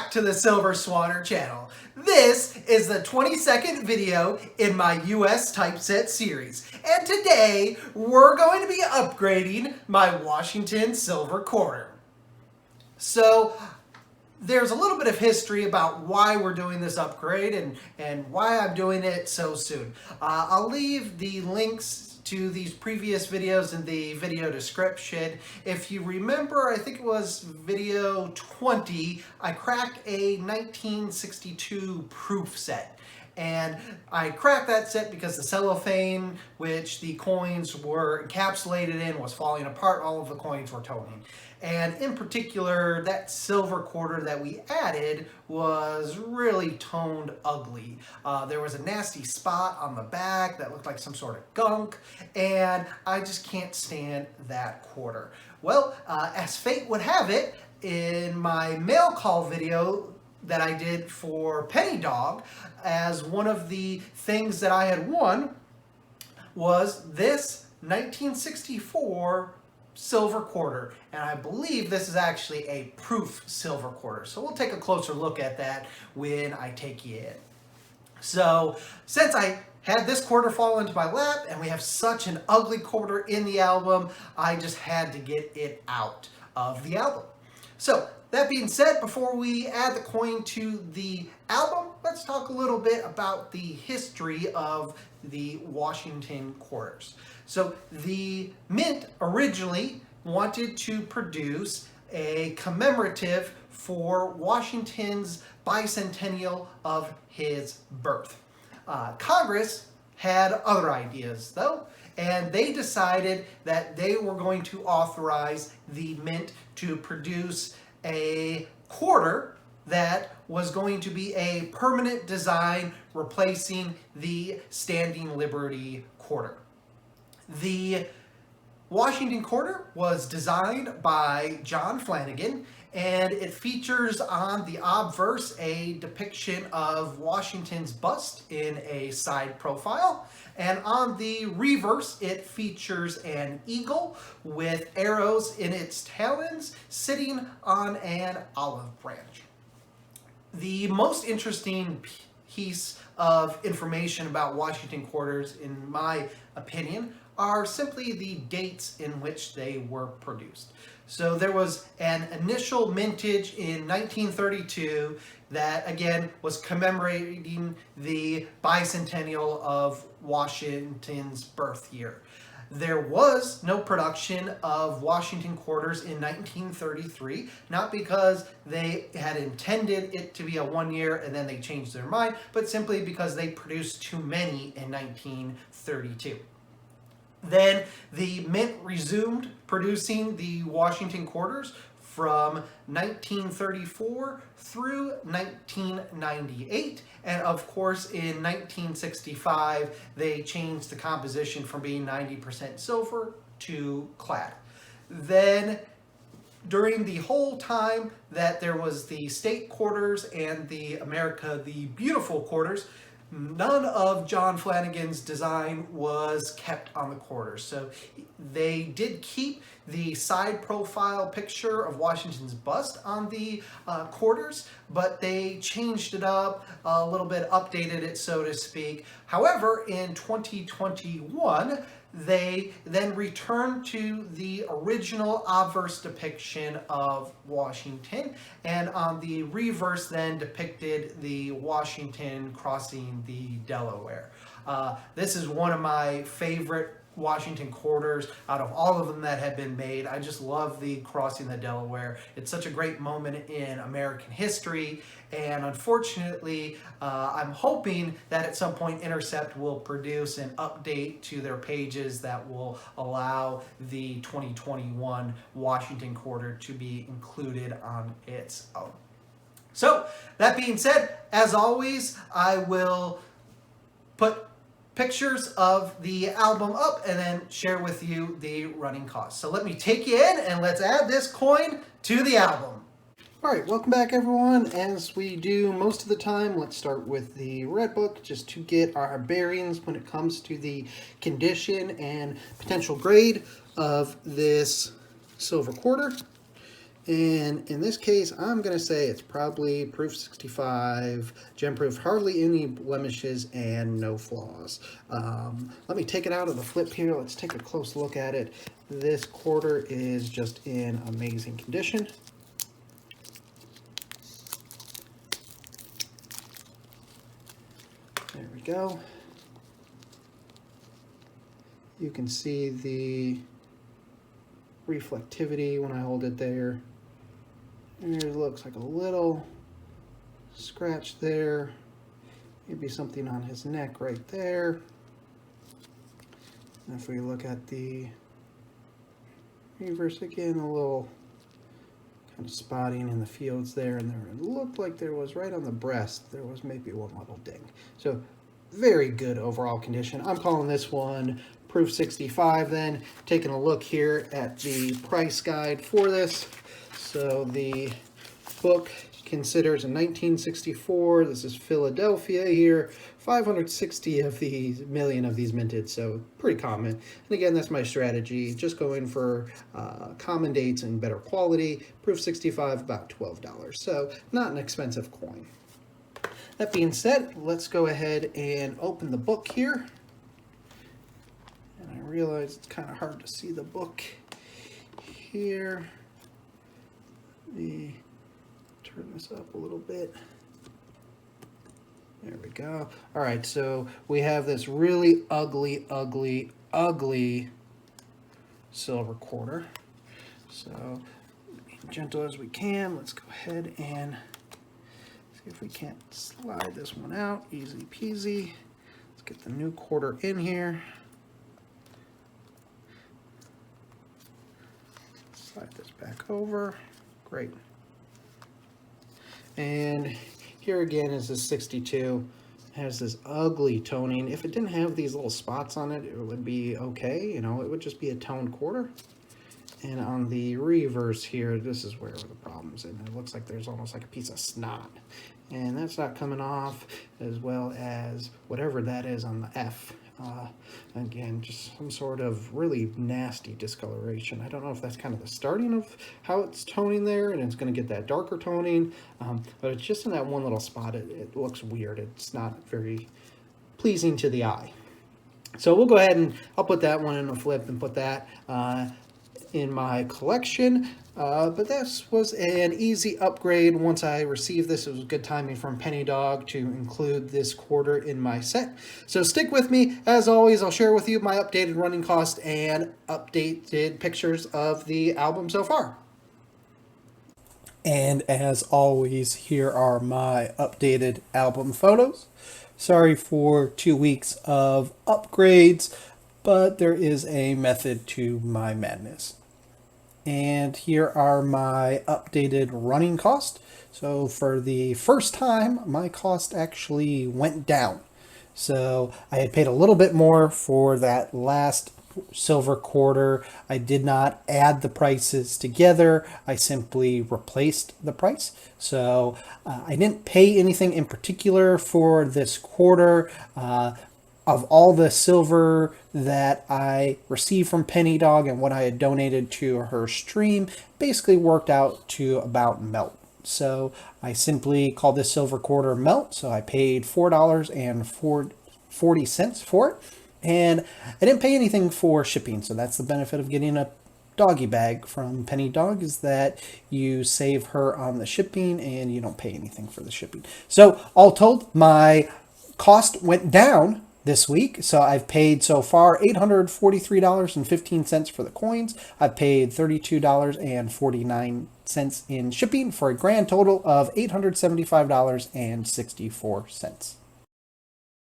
back to the Silver Swanner channel. This is the 22nd video in my US typeset series, and today we're going to be upgrading my Washington silver quarter. So there's a little bit of history about why we're doing this upgrade and why I'm doing it so soon. I'll leave the links to these previous videos in the video description. If you remember, I think it was video 20, I cracked a 1962 proof set. And I cracked that set because the cellophane which the coins were encapsulated in was falling apart. All of the coins were toning. And in particular, that silver quarter that we added was really toned ugly. There was a nasty spot on the back that looked like some sort of gunk, and I just can't stand that quarter. Well, as fate would have it, in my mail call video that I did for Penny Dog, as one of the things that I had won was this 1964 silver quarter, and I believe this is actually a proof silver quarter. So we'll take a closer look at that when I take you in. So since I had this quarter fall into my lap and we have such an ugly quarter in the album, I just had to get it out of the album. So that being said, before we add the coin to the album, let's talk a little bit about the history of the Washington quarters. So the Mint originally wanted to produce a commemorative for Washington's bicentennial of his birth. Congress had other ideas though, and they decided that they were going to authorize the Mint to produce a quarter that was going to be a permanent design replacing the Standing Liberty quarter. The Washington quarter was designed by John Flanagan, and it features on the obverse a depiction of Washington's bust in a side profile, and on the reverse it features an eagle with arrows in its talons sitting on an olive branch. The most interesting piece of information about Washington quarters, in my opinion, are simply the dates in which they were produced. So there was an initial mintage in 1932 that again was commemorating the bicentennial of Washington's birth year. There was no production of Washington quarters in 1933, not because they had intended it to be a 1 year and then they changed their mind, but simply because they produced too many in 1932. Then the Mint resumed producing the Washington quarters from 1934 through 1998, and of course in 1965 they changed the composition from being 90% silver to clad. Then during the whole time that there was the state quarters and the America the Beautiful quarters, none of John Flanagan's design was kept on the quarters. So they did keep the side profile picture of Washington's bust on the quarters, but they changed it up a little bit, updated it, so to speak. However, in 2021, they then returned to the original obverse depiction of Washington, and on the reverse then depicted the Washington crossing the Delaware. This is one of my favorite Washington quarters out of all of them that have been made. I just love the crossing the Delaware. It's such a great moment in American history, and unfortunately I'm hoping that at some point Intercept will produce an update to their pages that will allow the 2021 Washington quarter to be included on its own. So that being said, as always, I will put pictures of the album up and then share with you the running costs. So let me take you in and let's add this coin to the album. All right, welcome back everyone. As we do most of the time, let's start with the red book just to get our bearings when it comes to the condition and potential grade of this silver quarter. And in this case, I'm going to say it's probably proof 65, gem proof, hardly any blemishes and no flaws. Let me take it out of the flip here. Let's take a close look at it. This quarter is just in amazing condition. There we go. You can see the reflectivity when I hold it there. There looks like a little scratch there. Maybe something on his neck right there. And if we look at the reverse again, a little kind of spotting in the fields there, and there it looked like there was right on the breast, there was maybe one little ding. So very good overall condition. I'm calling this one proof 65 then. Taking a look here at the price guide for this. So the book considers in 1964, this is Philadelphia here, 560 million of these minted, so pretty common. And again, that's my strategy, just going for common dates and better quality. Proof 65, about $12, so not an expensive coin. That being said, let's go ahead and open the book here. And I realize it's kind of hard to see the book here. Let me turn this up a little bit. There we go. All right, so we have this really ugly silver quarter. So be gentle as we can. Let's go ahead and see if we can't slide this one out. Easy peasy. Let's get the new quarter in here. Slide this back over. Great. And here again is this 62. It has this ugly toning. If it didn't have these little spots on it, it would be okay. You know, it would just be a toned quarter. And on the reverse here, this is where the problem's in. It looks like there's almost like a piece of snot. And that's not coming off, as well as whatever that is on the F. Again, just some sort of really nasty discoloration. I don't know if that's kind of the starting of how it's toning there, and it's going to get that darker toning, but it's just in that one little spot. It looks weird. It's not very pleasing to the eye. So we'll go ahead and I'll put that one in a flip and put that in my collection. But this was an easy upgrade. Once I received this, it was good timing from Penny Dog to include this quarter in my set. So stick with me. As always, I'll share with you my updated running cost and updated pictures of the album so far. And as always, here are my updated album photos. Sorry for 2 weeks of upgrades, but there is a method to my madness. And here are my updated running cost. So for the first time, my cost actually went down. So I had paid a little bit more for that last silver quarter. I did not add the prices together. I simply replaced the price. So I didn't pay anything in particular for this quarter. Of all the silver that I received from Penny Dog and what I had donated to her stream, basically worked out to about melt. So I simply called this silver quarter melt. So I paid $4.40 for it. And I didn't pay anything for shipping. So that's the benefit of getting a doggy bag from Penny Dog, is that you save her on the shipping and you don't pay anything for the shipping. So all told, my cost went down this week. So I've paid so far $843.15 for the coins. I've paid $32.49 in shipping for a grand total of $875.64.